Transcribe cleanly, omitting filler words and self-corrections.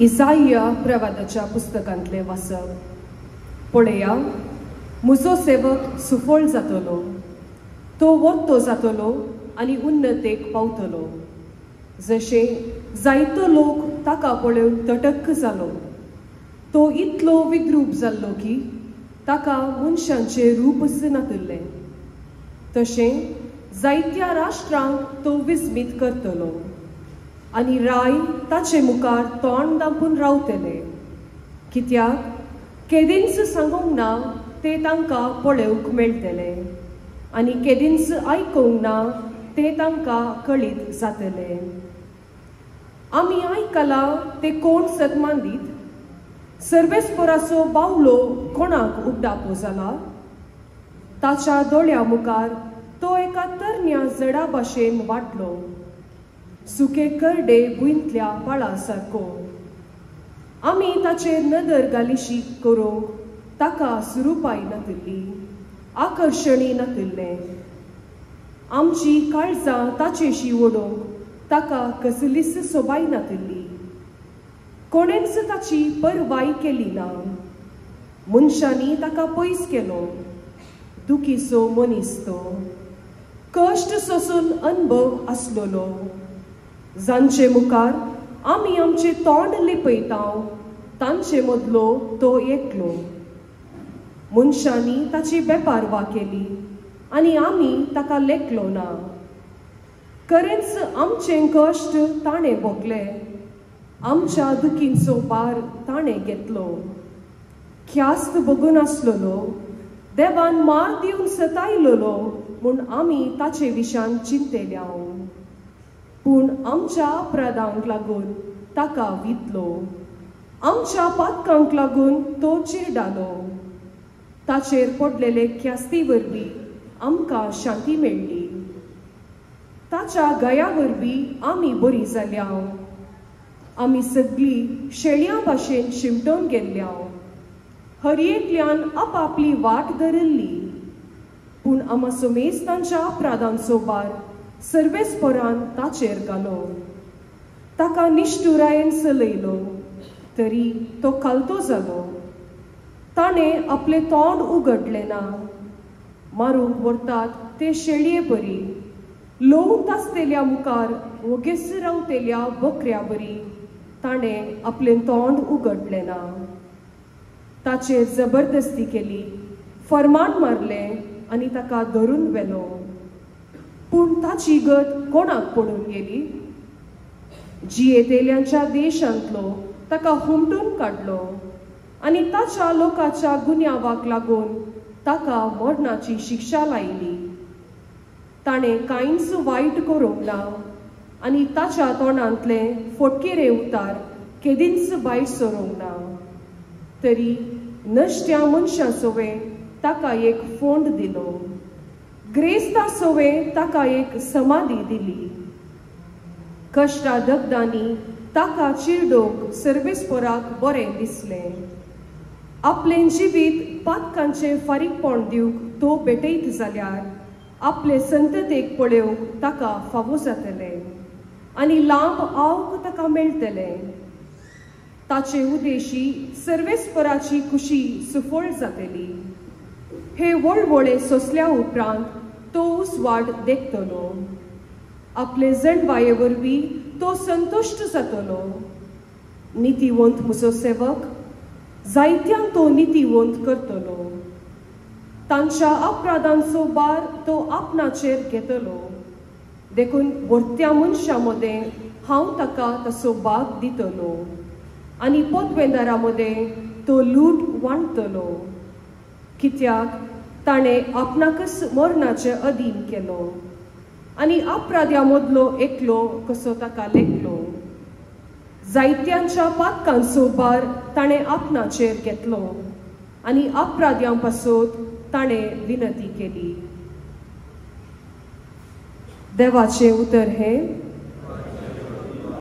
इसाया प्रवादाच्या पुस्तकांतले वाचप. पळया, म्हजो सेवक सुफळ जातलो, तो वत्तो जातलो आनी उन्नतेक पावतलो. जशे जायतो लोक ताका पळोवन तटक्क जालो, तो इतलो विद्रूप जाल्लो की ताका मनशांचे रूपच नातल्लें. तशें जायत्या राष्ट्रांक तो विस्मीत करतलो आनी राय ताचे मुखार तोंड दांपून रावतले. कित्याक केदींच सांगूंक ना ते तांकां पळोवंक मेळटले आनी केदींच आयकूंक ना ते तांकां कळीत जातले. आमी आयकलां ते कोण सतमान दीत? सर्वेस्पराचो बावलो कोणाक उड्डापो जाला? ताच्या दोळ्या मुखार तो एका तरण्या जडा भाशेन वाटलो, सुके करडे भुंयतल्या पाळा सारको. आमी ताचेर नदर घालिशी करूंक ताका सुरूपाय नातली, आकर्शणी नातल्लें. आमची काळजां ताचेशी ओडूंक ताका कसलीच सोबाय नातली. कोणेंच ताची परवाय केली ना. मनशांनी ताका पयस केलो, दुखीचो मनीस तो. कश्ट सोसून अनुभव आसलोलो, जांचे मुखार आमी आमचे तोंड लिपयतांव तांचे मदलो तो एकलो. मनशांनी ताची बेपारवा केली आनी आमी ताका लेखलो ना. खरेंच आमचे कश्ट ताणें भोगले, आमच्या दुखींचो भार ताणें घेतलो. ख्यास्त बगून आसलोलो, देवान मार दिवन सतायलोलो म्हूण आमी ताचे विशान चिंतेल्याव. पूण आमच्या अपराधांक लागून ताका वितलो, आमच्या पातकांक लागून तो चिरडालो. ताचेर पडलेले ख्यास्ती वरवीं आमकां शांती मेळ्ळी. ताच्या गया वरवीं आमी बरी जाल्याव. आमी सगळीं शेळयां भाशेन शिमटोन गेल्ल्याव. हर एकल्यान आपापली वाट धरिल्ली. पूण आमाचो मेस्तांच्या अपराधांचो भार सर्वेस्परान ताचेर घालो. ताका निश्ठुरायेन चलयलो, तरी तो खालतो जालो. ताणें आपले तोंड उगडलें ना. मारूंक व्हरतात ते शेळये बरी, लोवून तासतेल्या मुखार वोगेस रावतेल्या बकऱ्या बरी ताणें आपलें तोंड उगडलें ना. ताचेर जबरदस्ती केली, फर्मान मारलें आनी ताका धरून व्हेलो. पूण ताची गत कोणाक पडून गेली? जियेतेल्यांच्या देशांतलो ताका हुमटून काडलो आनी ताच्या लोकांच्या गुन्यांवाक लागून ताका मरणाची शिक्षा लायली. ताणें कांयच वायट करूंक ना आनी ताच्या तोंडांतले फोटकेरे उतार केदींच भायर सरूंक ना. तरी नश्ट्या मनशां सोवे ताका एक फोंड दिलो, ग्रेस्तां सोवे ताका एक समाधी दिली. कश्टा दगदांनी ताका चिरडोवंक सर्वेस्पराक बरें दिसलें. आपलें जिवीत पातकांचे फारीकपण दिवंक तो भेटयत जाल्यार आपले संततेक पळोवंक ताका फावो जातलें आनी लांब आवक ताका मेळटलें. ताचे उद्देशी सर्वेस्पराची खुशी सुफळ जातली. हे वळवळे सोंसल्या उपरांत तो उसवाड देखतलो. आपले जणवाये वरवीं तो संतुश्ट जातलो. नितीवंत म्हजो सेवक, जायत्यांक तो नितीवंत करतलो. तांच्या अपराधांचो भार तो आपणाचेर घेतलो. देखून वर्त्या मनशां मदें हांव ताका तसो भाग दितलो आनी पोतवेंदारां मदें तो लूट वांटतलो. कित्याक ताणें आपणाकच मरणाचे अधीन केलो आनी अपराध्या मदलो एकलो कसो ताका लेखलो. जायत्यांच्या पातकांचो भार ताणें आपणाचेर घेतलो आनी अपराध्यां पासत ताणें विनंती केली. देवाचें उतर हें,